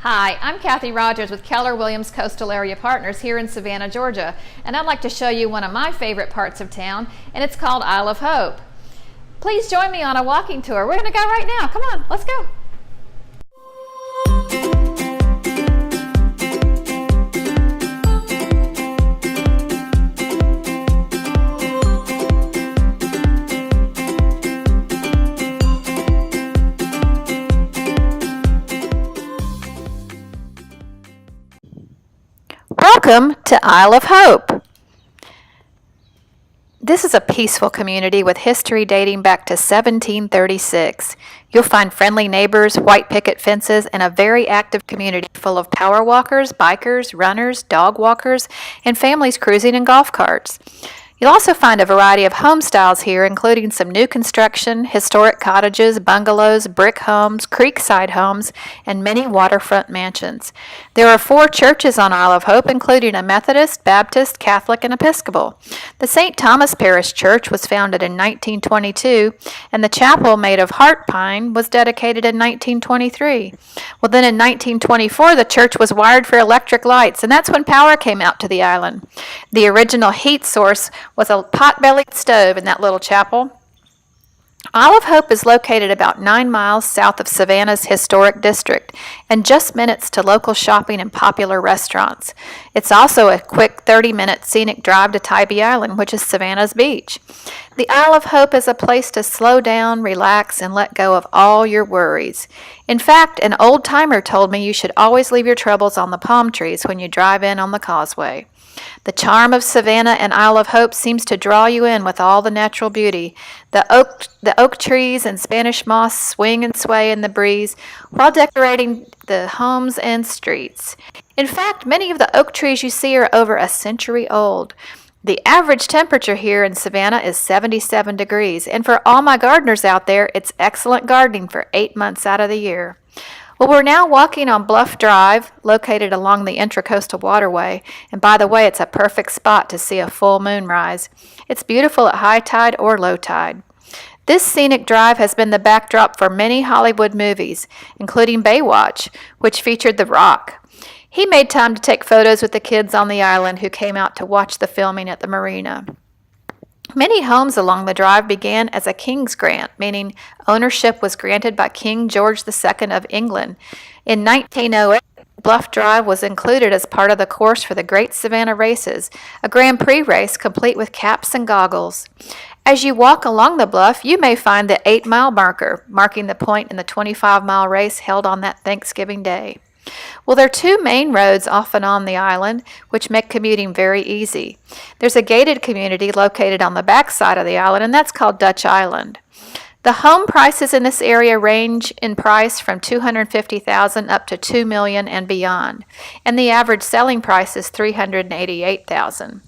Hi, I'm Kathy Rogers with Keller Williams Coastal Area Partners here in Savannah, Georgia, and I'd like to show you one of my favorite parts of town, and it's called Isle of Hope. Please join me on a walking tour. We're going to go right now. Come on, let's go. Welcome to Isle of Hope. This is a peaceful community with history dating back to 1736. You'll find friendly neighbors, white picket fences, and a very active community full of power walkers, bikers, runners, dog walkers, and families cruising in golf carts. You'll also find a variety of home styles here, including some new construction, historic cottages, bungalows, brick homes, creekside homes, and many waterfront mansions. There are 4 churches on Isle of Hope, including a Methodist, Baptist, Catholic, and Episcopal. The St. Thomas Parish Church was founded in 1922, and the chapel made of heart pine was dedicated in 1923. Well, then in 1924, the church was wired for electric lights, and that's when power came out to the island. The original heat source was a pot-bellied stove in that little chapel. Isle of Hope is located about 9 miles south of Savannah's historic district and just minutes to local shopping and popular restaurants. It's also a quick 30-minute scenic drive to Tybee Island, which is Savannah's beach. The Isle of Hope is a place to slow down, relax, and let go of all your worries. In fact, an old-timer told me you should always leave your troubles on the palm trees when you drive in on the causeway. The charm of Savannah and Isle of Hope seems to draw you in with all the natural beauty. The oak trees and Spanish moss swing and sway in the breeze while decorating the homes and streets. In fact, many of the oak trees you see are over a century old. The average temperature here in Savannah is 77 degrees, and for all my gardeners out there, it's excellent gardening for 8 months out of the year. Well, we're now walking on Bluff Drive, located along the Intracoastal Waterway, and by the way, it's a perfect spot to see a full moon rise. It's beautiful at high tide or low tide. This scenic drive has been the backdrop for many Hollywood movies, including Baywatch, which featured The Rock. He made time to take photos with the kids on the island who came out to watch the filming at the marina. Many homes along the drive began as a king's grant, meaning ownership was granted by King George II of England. In 1908, Bluff Drive was included as part of the course for the Great Savannah Races, a Grand Prix race complete with caps and goggles. As you walk along the bluff, you may find the 8-mile marker, marking the point in the 25-mile race held on that Thanksgiving Day. Well, there are 2 main roads off and on the island, which make commuting very easy. There's a gated community located on the back side of the island, and that's called Dutch Island. The home prices in this area range in price from $250,000 up to $2 million and beyond, and the average selling price is $388,000.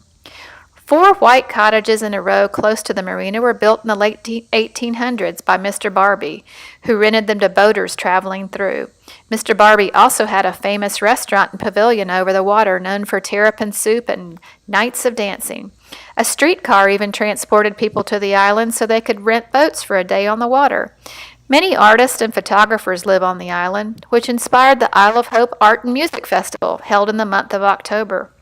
4 white cottages in a row close to the marina were built in the late 1800s by Mr. Barbie, who rented them to boaters traveling through. Mr. Barbie also had a famous restaurant and pavilion over the water known for terrapin soup and nights of dancing. A streetcar even transported people to the island so they could rent boats for a day on the water. Many artists and photographers live on the island, which inspired the Isle of Hope Art and Music Festival held in the month of October.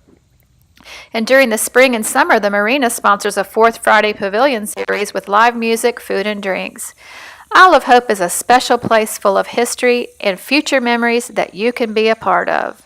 And during the spring and summer, the marina sponsors a 4th Friday Pavilion series with live music, food, and drinks. Isle of Hope is a special place full of history and future memories that you can be a part of.